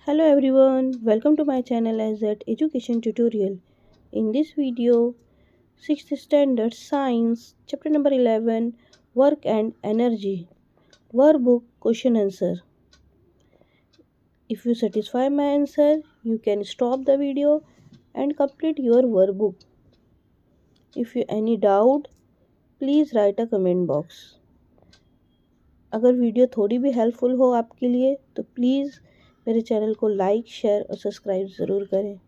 Hello everyone, welcome to my channel as that education tutorial. In this video, 6th standard science chapter number 11 work and energy workbook question answer. If you satisfy my answer, you can stop the video and complete your workbook. If you any doubt, please write a comment box. अगर video थोड़ी भी helpful हो आपके लिए तो please मेरे channel को like share और सब्सक्राइब ज़रूर करें.